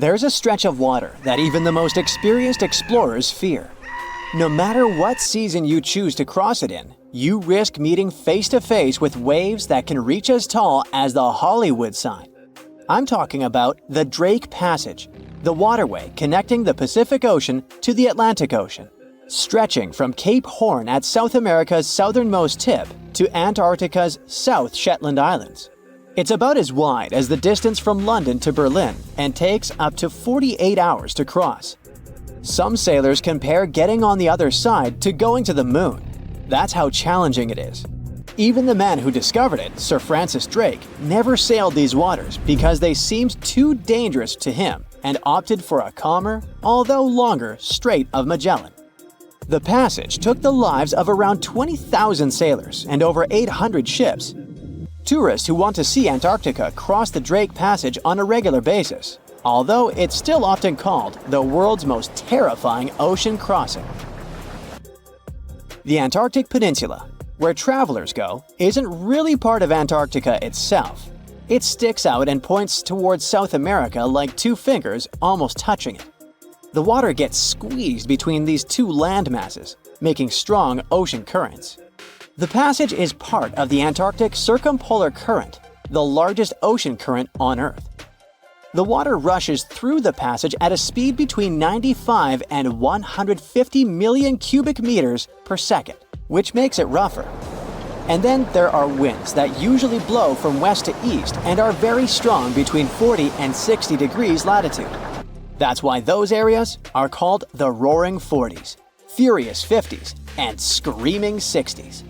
There's a stretch of water that even the most experienced explorers fear. No matter what season you choose to cross it in, you risk meeting face-to-face with waves that can reach as tall as the Hollywood sign. I'm talking about the Drake Passage, the waterway connecting the Pacific Ocean to the Atlantic Ocean, stretching from Cape Horn at South America's southernmost tip to Antarctica's South Shetland Islands. It's about as wide as the distance from London to Berlin and takes up to 48 hours to cross. Some sailors compare getting on the other side to going to the moon. That's how challenging it is. Even the man who discovered it, Sir Francis Drake, never sailed these waters because they seemed too dangerous to him and opted for a calmer, although longer, Strait of Magellan. The passage took the lives of around 20,000 sailors and over 800 ships. Tourists who want to see Antarctica cross the Drake Passage on a regular basis, although it's still often called the world's most terrifying ocean crossing. The Antarctic Peninsula, where travelers go, isn't really part of Antarctica itself. It sticks out and points towards South America like two fingers almost touching it. The water gets squeezed between these two land masses, making strong ocean currents. The passage is part of the Antarctic Circumpolar Current, the largest ocean current on Earth. The water rushes through the passage at a speed between 95 and 150 million cubic meters per second, which makes it rougher. And then there are winds that usually blow from west to east and are very strong between 40 and 60 degrees latitude. That's why those areas are called the Roaring 40s, Furious 50s, and Screaming 60s.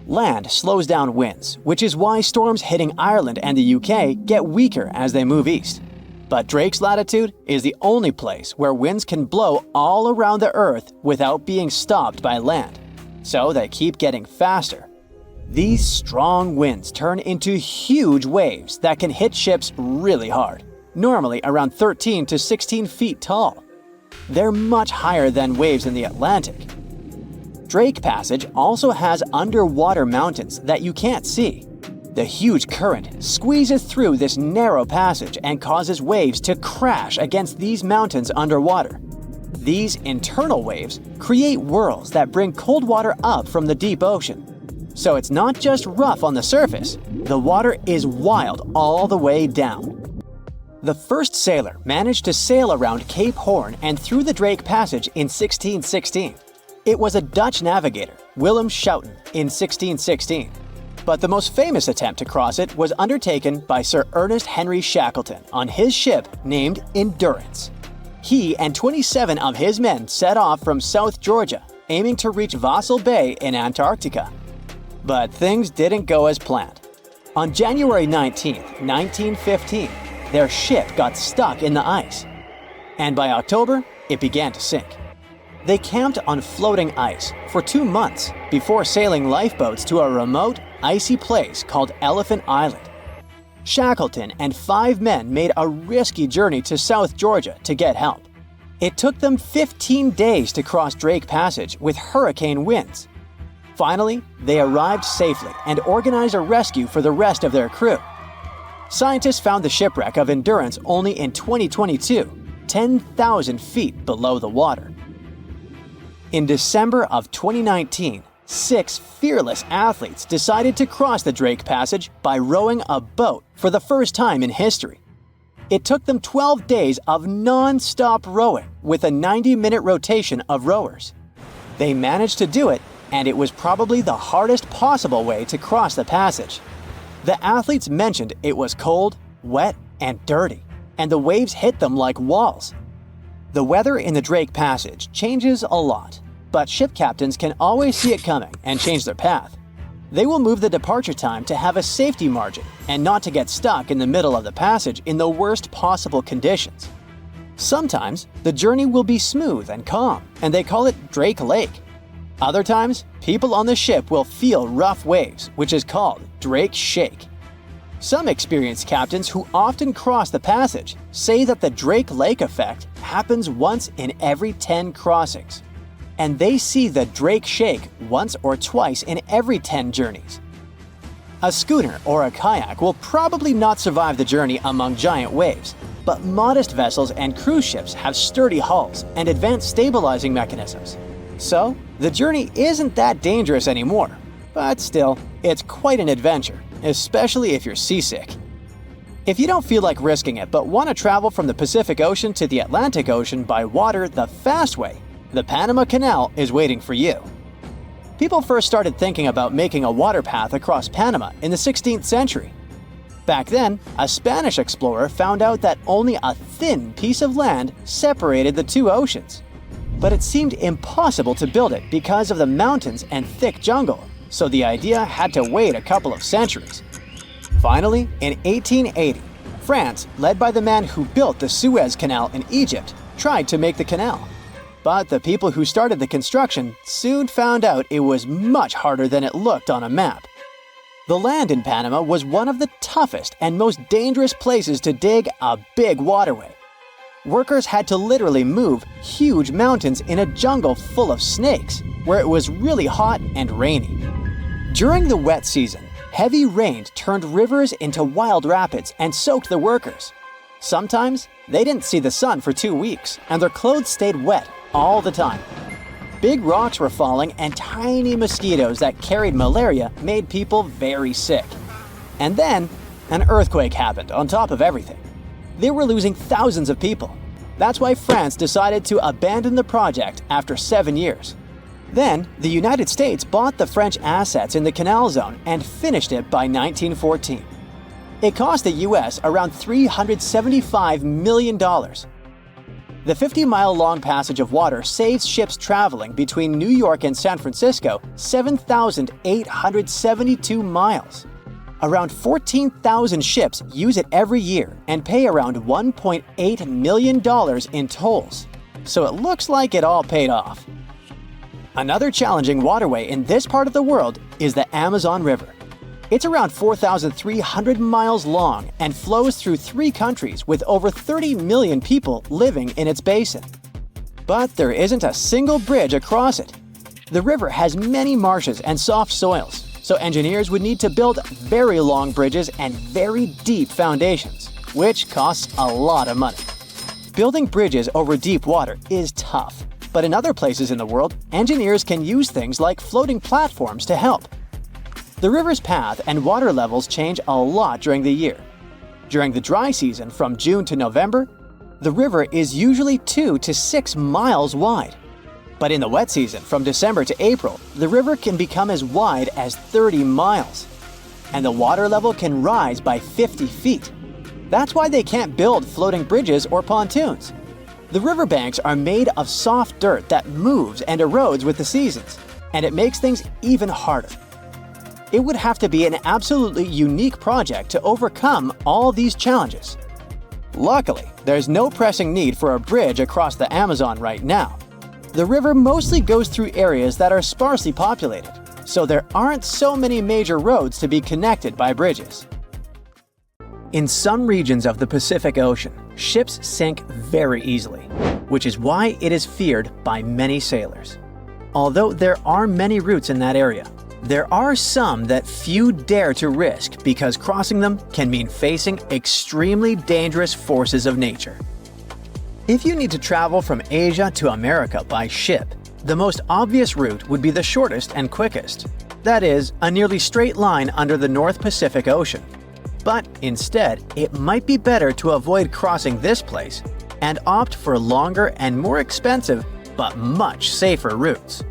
Land slows down winds, which is why storms hitting Ireland and the UK get weaker as they move east. But Drake's latitude is the only place where winds can blow all around the Earth without being stopped by land. So they keep getting faster. These strong winds turn into huge waves that can hit ships really hard, normally around 13 to 16 feet tall. They're much higher than waves in the Atlantic. Drake Passage also has underwater mountains that you can't see. The huge current squeezes through this narrow passage and causes waves to crash against these mountains underwater. These internal waves create whirls that bring cold water up from the deep ocean. So it's not just rough on the surface, the water is wild all the way down. The first sailor managed to sail around Cape Horn and through the Drake Passage in 1616. It was a Dutch navigator, Willem Schouten, in 1616. But the most famous attempt to cross it was undertaken by Sir Ernest Henry Shackleton on his ship named Endurance. He and 27 of his men set off from South Georgia, aiming to reach Vassal Bay in Antarctica. But things didn't go as planned. On January 19, 1915, their ship got stuck in the ice. And by October, it began to sink. They camped on floating ice for 2 months before sailing lifeboats to a remote, icy place called Elephant Island. Shackleton and 5 men made a risky journey to South Georgia to get help. It took them 15 days to cross Drake Passage with hurricane winds. Finally, they arrived safely and organized a rescue for the rest of their crew. Scientists found the shipwreck of Endurance only in 2022, 10,000 feet below the water. In December of 2019, 6 fearless athletes decided to cross the Drake Passage by rowing a boat for the first time in history. It took them 12 days of non-stop rowing with a 90-minute rotation of rowers. They managed to do it, and it was probably the hardest possible way to cross the passage. The athletes mentioned it was cold, wet, and dirty, and the waves hit them like walls. The weather in the Drake Passage changes a lot, but ship captains can always see it coming and change their path. They will move the departure time to have a safety margin and not to get stuck in the middle of the passage in the worst possible conditions. Sometimes, the journey will be smooth and calm, and they call it Drake Lake. Other times, people on the ship will feel rough waves, which is called Drake Shake. Some experienced captains who often cross the passage say that the Drake Lake effect happens once in every 10 crossings, and they see the Drake Shake once or twice in every 10 journeys. A schooner or a kayak will probably not survive the journey among giant waves, but modest vessels and cruise ships have sturdy hulls and advanced stabilizing mechanisms. So, the journey isn't that dangerous anymore. But still, it's quite an adventure, especially if you're seasick. If you don't feel like risking it but want to travel from the Pacific Ocean to the Atlantic Ocean by water the fast way, the Panama Canal is waiting for you. People first started thinking about making a water path across Panama in the 16th century. Back then, a Spanish explorer found out that only a thin piece of land separated the two oceans. But it seemed impossible to build it because of the mountains and thick jungle, so the idea had to wait a couple of centuries. Finally, in 1880, France, led by the man who built the Suez Canal in Egypt, tried to make the canal. But the people who started the construction soon found out it was much harder than it looked on a map. The land in Panama was one of the toughest and most dangerous places to dig a big waterway. Workers had to literally move huge mountains in a jungle full of snakes, where it was really hot and rainy. During the wet season, heavy rain turned rivers into wild rapids and soaked the workers. Sometimes, they didn't see the sun for 2 weeks, and their clothes stayed wet all the time. Big rocks were falling, and tiny mosquitoes that carried malaria made people very sick. And then, an earthquake happened on top of everything. They were losing thousands of people. That's why France decided to abandon the project after 7 years. Then, the United States bought the French assets in the Canal Zone and finished it by 1914. It cost the US around $375 million. The 50-mile-long passage of water saves ships traveling between New York and San Francisco 7,872 miles. Around 14,000 ships use it every year and pay around $1.8 million in tolls. So it looks like it all paid off. Another challenging waterway in this part of the world is the Amazon River. It's around 4,300 miles long and flows through 3 countries with over 30 million people living in its basin. But there isn't a single bridge across it. The river has many marshes and soft soils, so engineers would need to build very long bridges and very deep foundations, which costs a lot of money. Building bridges over deep water is tough, but in other places in the world, engineers can use things like floating platforms to help. The river's path and water levels change a lot during the year. During the dry season from June to November, the river is usually 2 to 6 miles wide. But in the wet season from December to April, the river can become as wide as 30 miles. And the water level can rise by 50 feet. That's why they can't build floating bridges or pontoons. The riverbanks are made of soft dirt that moves and erodes with the seasons, and it makes things even harder. It would have to be an absolutely unique project to overcome all these challenges. Luckily, there's no pressing need for a bridge across the Amazon right now. The river mostly goes through areas that are sparsely populated, so there aren't so many major roads to be connected by bridges. In some regions of the Pacific Ocean, ships sink very easily, which is why it is feared by many sailors. Although there are many routes in that area, there are some that few dare to risk because crossing them can mean facing extremely dangerous forces of nature. If you need to travel from Asia to America by ship, the most obvious route would be the shortest and quickest. That is, a nearly straight line under the North Pacific Ocean. But instead, it might be better to avoid crossing this place and opt for longer and more expensive, but much safer routes.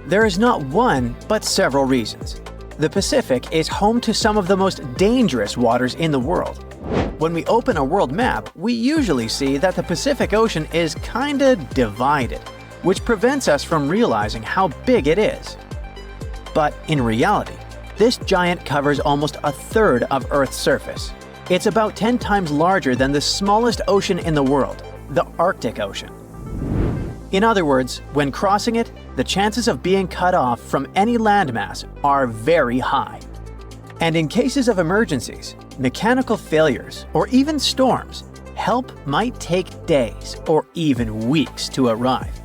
There is not one, but several reasons. The Pacific is home to some of the most dangerous waters in the world. When we open a world map, we usually see that the Pacific Ocean is kinda divided, which prevents us from realizing how big it is. But in reality, this giant covers almost a third of Earth's surface. It's about 10 times larger than the smallest ocean in the world, the Arctic Ocean. In other words, when crossing it, the chances of being cut off from any landmass are very high. And in cases of emergencies, mechanical failures, or even storms, help might take days or even weeks to arrive.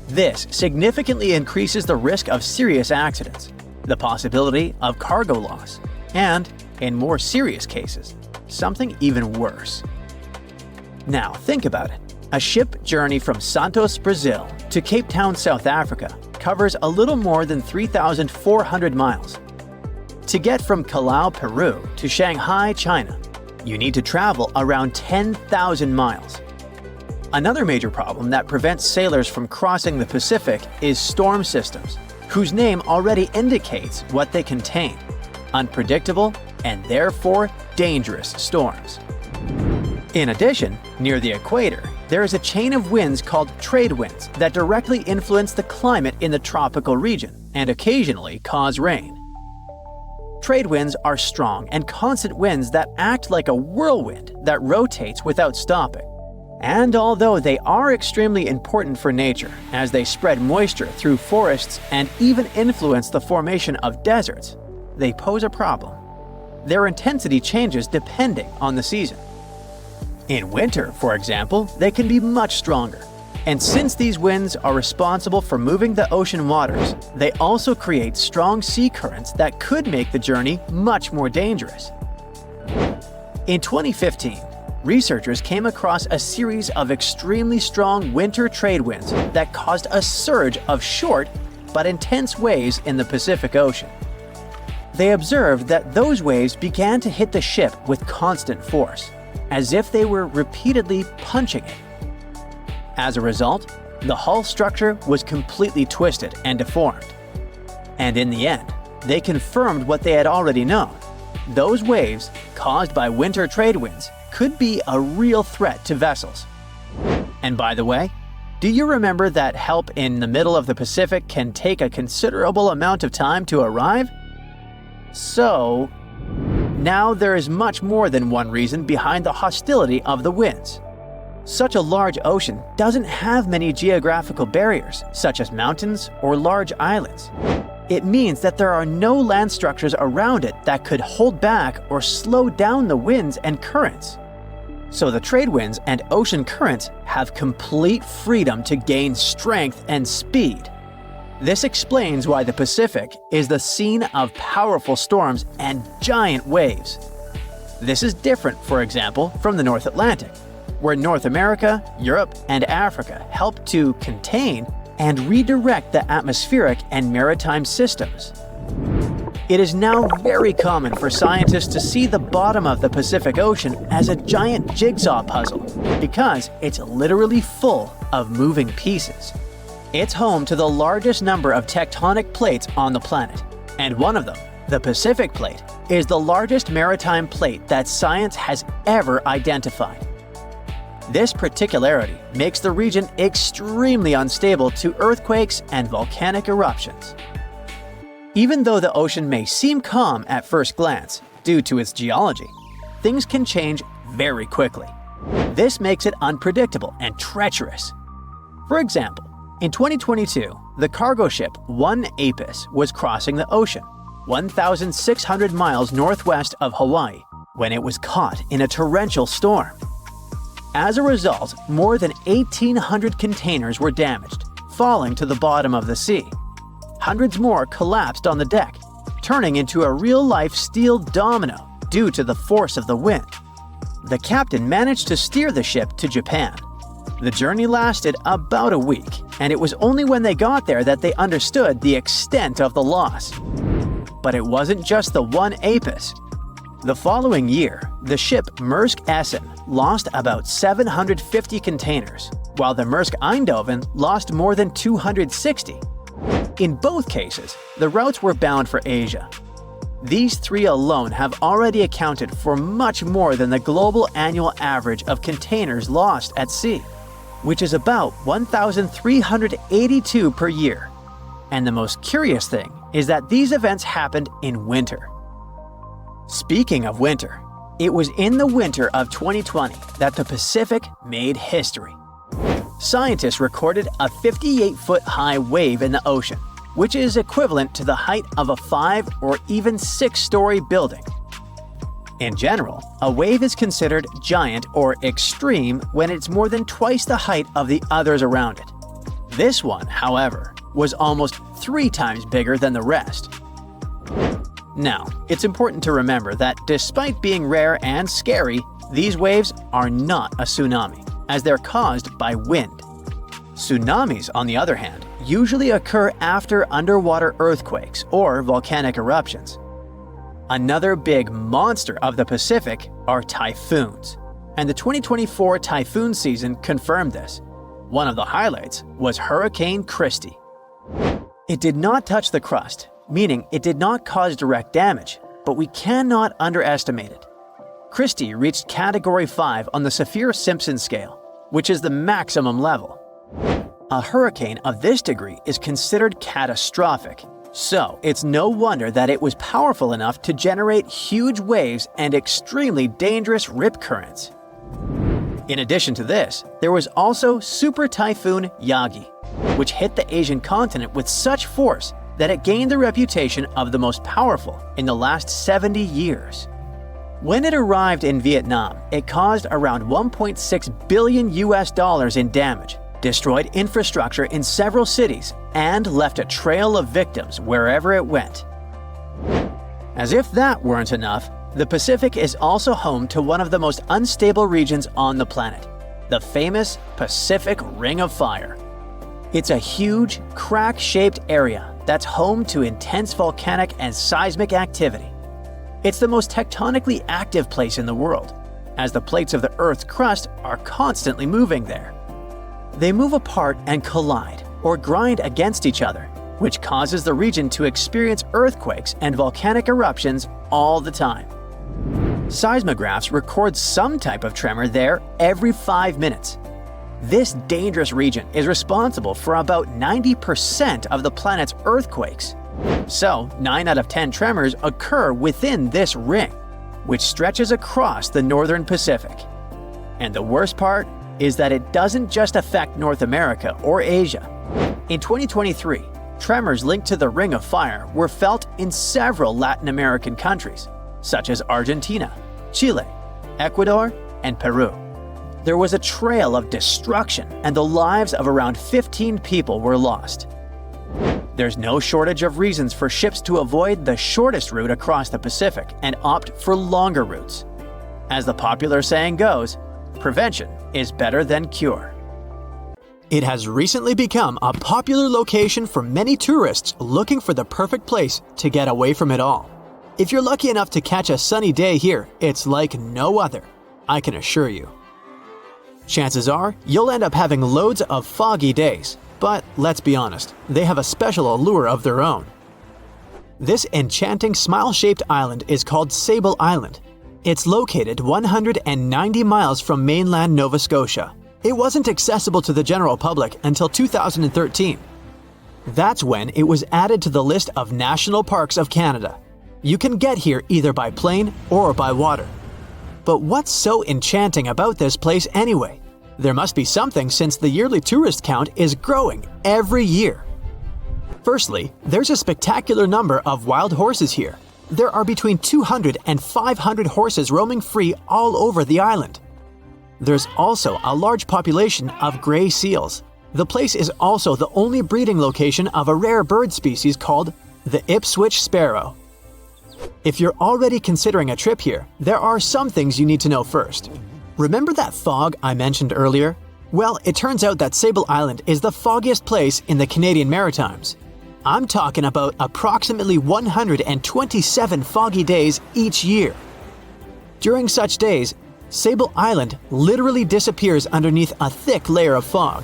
This significantly increases the risk of serious accidents, the possibility of cargo loss, and, in more serious cases, something even worse. Now, think about it. A ship journey from Santos, Brazil to Cape Town, South Africa covers a little more than 3,400 miles. To get from Callao, Peru to Shanghai, China, you need to travel around 10,000 miles. Another major problem that prevents sailors from crossing the Pacific is storm systems, whose name already indicates what they contain: unpredictable and therefore dangerous storms. In addition, near the equator, there is a chain of winds called trade winds that directly influence the climate in the tropical region and occasionally cause rain. Trade winds are strong and constant winds that act like a whirlwind that rotates without stopping. And although they are extremely important for nature, as they spread moisture through forests and even influence the formation of deserts, they pose a problem. Their intensity changes depending on the season. In winter, for example, they can be much stronger. And since these winds are responsible for moving the ocean waters, they also create strong sea currents that could make the journey much more dangerous. In 2015, researchers came across a series of extremely strong winter trade winds that caused a surge of short but intense waves in the Pacific Ocean. They observed that those waves began to hit the ship with constant force, as if they were repeatedly punching it. As a result, the hull structure was completely twisted and deformed. And in the end, they confirmed what they had already known. Those waves, caused by winter trade winds, could be a real threat to vessels. And by the way, do you remember that help in the middle of the Pacific can take a considerable amount of time to arrive? So, now there is much more than one reason behind the hostility of the winds. Such a large ocean doesn't have many geographical barriers, such as mountains or large islands. It means that there are no land structures around it that could hold back or slow down the winds and currents. So the trade winds and ocean currents have complete freedom to gain strength and speed. This explains why the Pacific is the scene of powerful storms and giant waves. This is different, for example, from the North Atlantic, where North America, Europe, and Africa help to contain and redirect the atmospheric and maritime systems. It is now very common for scientists to see the bottom of the Pacific Ocean as a giant jigsaw puzzle because it's literally full of moving pieces. It's home to the largest number of tectonic plates on the planet, and one of them, the Pacific Plate, is the largest maritime plate that science has ever identified. This particularity makes the region extremely unstable to earthquakes and volcanic eruptions. Even though the ocean may seem calm at first glance due to its geology, things can change very quickly. This makes it unpredictable and treacherous. For example, in 2022, the cargo ship One Apis was crossing the ocean, 1,600 miles northwest of Hawaii, when it was caught in a torrential storm. As a result, more than 1,800 containers were damaged, falling to the bottom of the sea. Hundreds more collapsed on the deck, turning into a real-life steel domino due to the force of the wind. The captain managed to steer the ship to Japan. The journey lasted about a week, and it was only when they got there that they understood the extent of the loss. But it wasn't just the One Apis. The following year, the ship Maersk Essen lost about 750 containers, while the Maersk Eindhoven lost more than 260. In both cases, the routes were bound for Asia. These three alone have already accounted for much more than the global annual average of containers lost at sea, which is about 1,382 per year. And the most curious thing is that these events happened in winter. Speaking of winter, it was in the winter of 2020 that the Pacific made history. Scientists recorded a 58-foot-high wave in the ocean, which is equivalent to the height of a 5 or even 6-story building. In general, a wave is considered giant or extreme when it's more than twice the height of the others around it. This one, however, was almost 3 times bigger than the rest. Now, it's important to remember that despite being rare and scary, These waves are not a tsunami, as they're caused by wind. Tsunamis, on the other hand, usually occur after underwater earthquakes or volcanic eruptions. Another big monster of the Pacific are typhoons, and the 2024 typhoon season confirmed this. One of the highlights was Hurricane Christy. It did not touch the crust, meaning it did not cause direct damage, but we cannot underestimate it. Christy reached Category 5 on the Saffir-Simpson scale, which is the maximum level. A hurricane of this degree is considered catastrophic, so it's no wonder that it was powerful enough to generate huge waves and extremely dangerous rip currents. In addition to this, there was also Super Typhoon Yagi, which hit the Asian continent with such force that it gained the reputation of the most powerful in the last 70 years. When it arrived in Vietnam, it caused around $1.6 billion in damage, destroyed infrastructure in several cities, and left a trail of victims wherever it went. As if that weren't enough, the Pacific is also home to one of the most unstable regions on the planet, the famous Pacific Ring of Fire. It's a huge, crack-shaped area that's home to intense volcanic and seismic activity. It's the most tectonically active place in the world, as the plates of the Earth's crust are constantly moving there. They move apart and collide, or grind against each other, which causes the region to experience earthquakes and volcanic eruptions all the time. Seismographs record some type of tremor there every 5 minutes. This dangerous region is responsible for about 90% of the planet's earthquakes. So, 9 out of 10 tremors occur within this ring, which stretches across the northern Pacific. And the worst part is that it doesn't just affect North America or Asia. In 2023, tremors linked to the Ring of Fire were felt in several Latin American countries, such as Argentina, Chile, Ecuador, and Peru. There was a trail of destruction, and the lives of around 15 people were lost. There's no shortage of reasons for ships to avoid the shortest route across the Pacific and opt for longer routes. As the popular saying goes, prevention is better than cure. It has recently become a popular location for many tourists looking for the perfect place to get away from it all. If you're lucky enough to catch a sunny day here, it's like no other, I can assure you. Chances are, you'll end up having loads of foggy days, but let's be honest, they have a special allure of their own. This enchanting smile-shaped island is called Sable Island. It's located 190 miles from mainland Nova Scotia. It wasn't accessible to the general public until 2013. That's when it was added to the list of National Parks of Canada. You can get here either by plane or by water. But what's so enchanting about this place anyway? There must be something since the yearly tourist count is growing every year. Firstly, there's a spectacular number of wild horses here. There are between 200 and 500 horses roaming free all over the island. There's also a large population of gray seals. The place is also the only breeding location of a rare bird species called the Ipswich sparrow. If you're already considering a trip here, there are some things you need to know first. Remember that fog I mentioned earlier? Well, it turns out that Sable Island is the foggiest place in the Canadian Maritimes. I'm talking about approximately 127 foggy days each year. During such days, Sable Island literally disappears underneath a thick layer of fog.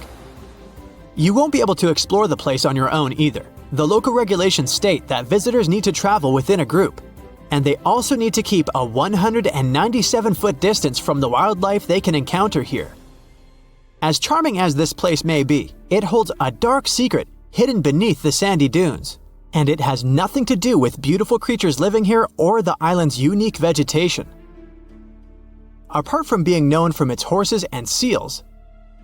You won't be able to explore the place on your own either. The local regulations state that visitors need to travel within a group, and they also need to keep a 197-foot distance from the wildlife they can encounter here. As charming as this place may be, it holds a dark secret hidden beneath the sandy dunes, and it has nothing to do with beautiful creatures living here or the island's unique vegetation. Apart from being known from its horses and seals,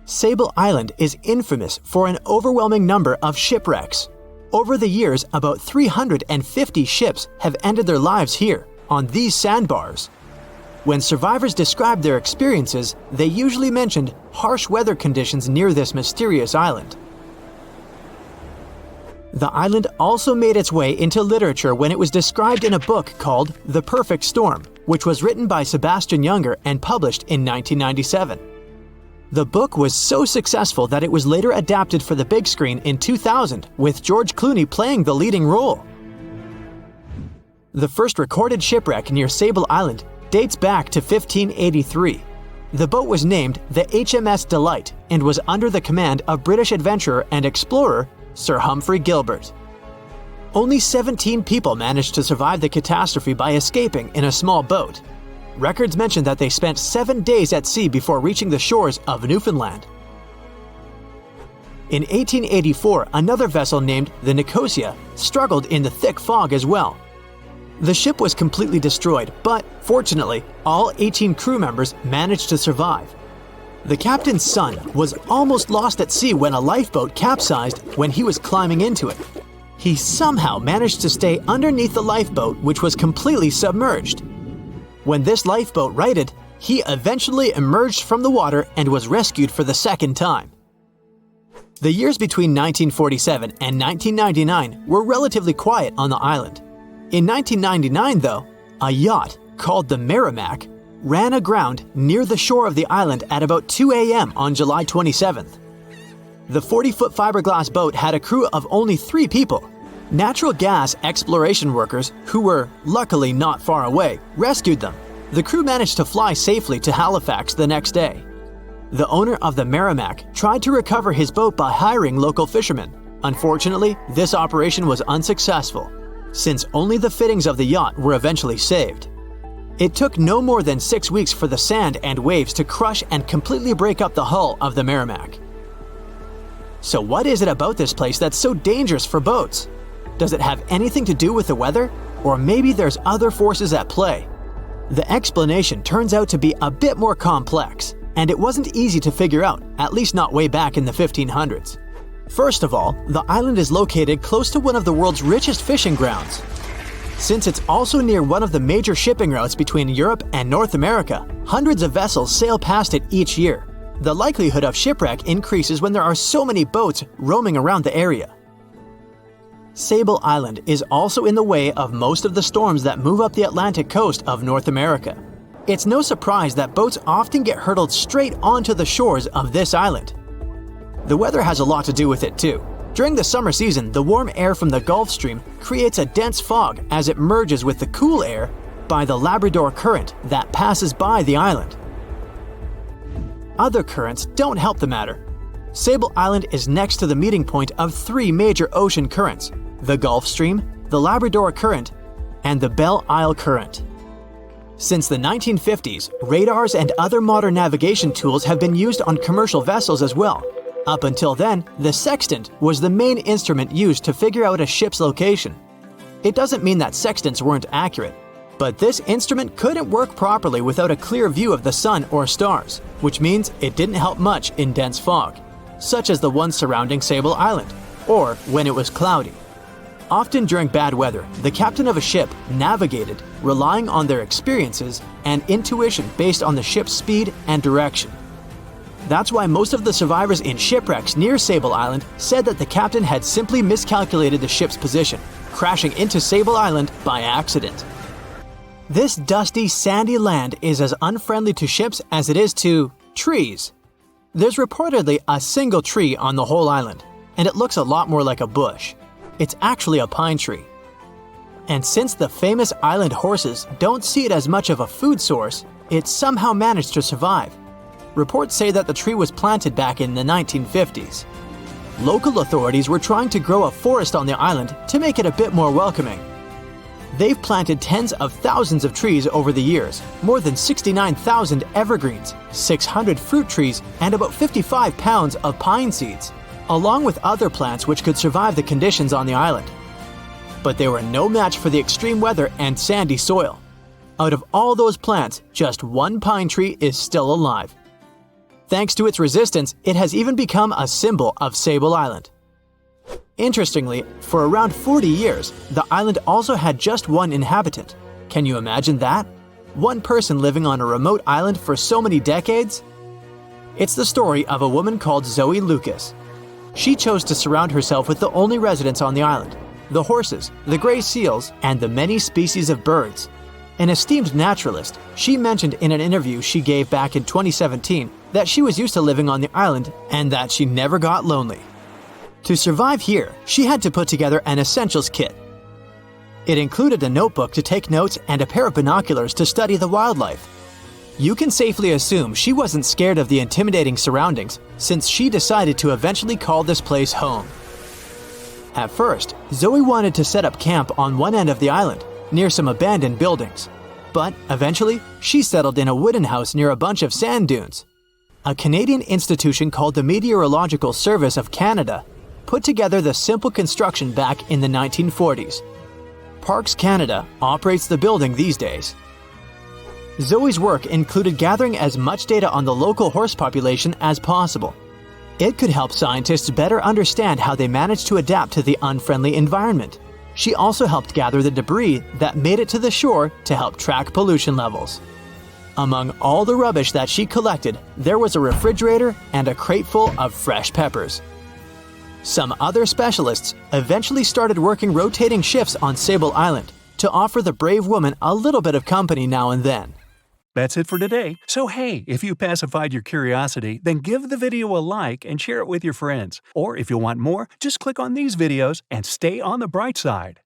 Sable Island is infamous for an overwhelming number of shipwrecks. Over the years, about 350 ships have ended their lives here, on these sandbars. When survivors described their experiences, they usually mentioned harsh weather conditions near this mysterious island. The island also made its way into literature when it was described in a book called The Perfect Storm, which was written by Sebastian Junger and published in 1997. The book was so successful that it was later adapted for the big screen in 2000, with George Clooney playing the leading role. The first recorded shipwreck near Sable Island dates back to 1583. The boat was named the HMS Delight and was under the command of British adventurer and explorer Sir Humphrey Gilbert. Only 17 people managed to survive the catastrophe by escaping in a small boat. Records mention that they spent 7 days at sea before reaching the shores of Newfoundland. In 1884, another vessel named the Nicosia struggled in the thick fog as well. The ship was completely destroyed, but fortunately, all 18 crew members managed to survive. The captain's son was almost lost at sea when a lifeboat capsized when he was climbing into it. He somehow managed to stay underneath the lifeboat, which was completely submerged. When this lifeboat righted, he eventually emerged from the water and was rescued for the second time. The years between 1947 and 1999 were relatively quiet on the island. In 1999, though, a yacht called the Merrimack ran aground near the shore of the island at about 2 a.m. on July 27th. The 40-foot fiberglass boat had a crew of only 3 people. Natural gas exploration workers, who were luckily not far away, rescued them. The crew managed to fly safely to Halifax the next day. The owner of the Merrimack tried to recover his boat by hiring local fishermen. Unfortunately, this operation was unsuccessful, since only the fittings of the yacht were eventually saved. It took no more than 6 weeks for the sand and waves to crush and completely break up the hull of the Merrimack. So what is it about this place that's so dangerous for boats? Does it have anything to do with the weather? Or maybe there's other forces at play? The explanation turns out to be a bit more complex, and it wasn't easy to figure out, at least not way back in the 1500s. First of all, the island is located close to one of the world's richest fishing grounds. Since it's also near one of the major shipping routes between Europe and North America, hundreds of vessels sail past it each year. The likelihood of shipwreck increases when there are so many boats roaming around the area. Sable Island is also in the way of most of the storms that move up the Atlantic coast of North America. It's no surprise that boats often get hurtled straight onto the shores of this island. The weather has a lot to do with it too. During the summer season, the warm air from the Gulf Stream creates a dense fog as it merges with the cool air by the Labrador Current that passes by the island. Other currents don't help the matter. Sable Island is next to the meeting point of 3 major ocean currents: the Gulf Stream, the Labrador Current, and the Belle Isle Current. Since the 1950s, radars and other modern navigation tools have been used on commercial vessels as well. Up until then, the sextant was the main instrument used to figure out a ship's location. It doesn't mean that sextants weren't accurate, but this instrument couldn't work properly without a clear view of the sun or stars, which means it didn't help much in dense fog, such as the one surrounding Sable Island, or when it was cloudy. Often during bad weather, the captain of a ship navigated, relying on their experiences and intuition based on the ship's speed and direction. That's why most of the survivors in shipwrecks near Sable Island said that the captain had simply miscalculated the ship's position, crashing into Sable Island by accident. This dusty, sandy land is as unfriendly to ships as it is to trees. There's reportedly a single tree on the whole island, and it looks a lot more like a bush. It's actually a pine tree. And since the famous island horses don't see it as much of a food source, it somehow managed to survive. Reports say that the tree was planted back in the 1950s. Local authorities were trying to grow a forest on the island to make it a bit more welcoming. They've planted tens of thousands of trees over the years, more than 69,000 evergreens, 600 fruit trees, and about 55 pounds of pine seeds, along with other plants which could survive the conditions on the island. But they were no match for the extreme weather and sandy soil. Out of all those plants, just one pine tree is still alive. Thanks to its resistance, it has even become a symbol of Sable Island. Interestingly, for around 40 years, the island also had just one inhabitant. Can you imagine that? One person living on a remote island for so many decades? It's the story of a woman called Zoe Lucas. She chose to surround herself with the only residents on the island: the horses, the gray seals, and the many species of birds. An esteemed naturalist, she mentioned in an interview she gave back in 2017 that she was used to living on the island and that she never got lonely. To survive here, she had to put together an essentials kit. It included a notebook to take notes and a pair of binoculars to study the wildlife. You can safely assume she wasn't scared of the intimidating surroundings, since she decided to eventually call this place home. At first, Zoe wanted to set up camp on one end of the island, near some abandoned buildings. But eventually, she settled in a wooden house near a bunch of sand dunes. A Canadian institution called the Meteorological Service of Canada put together the simple construction back in the 1940s. Parks Canada operates the building these days. Zoe's work included gathering as much data on the local horse population as possible. It could help scientists better understand how they managed to adapt to the unfriendly environment. She also helped gather the debris that made it to the shore to help track pollution levels. Among all the rubbish that she collected, there was a refrigerator and a crate full of fresh peppers. Some other specialists eventually started working rotating shifts on Sable Island to offer the brave woman a little bit of company now and then. That's it for today. So hey, if you pacified your curiosity, then give the video a like and share it with your friends. Or if you want more, just click on these videos and stay on the bright side.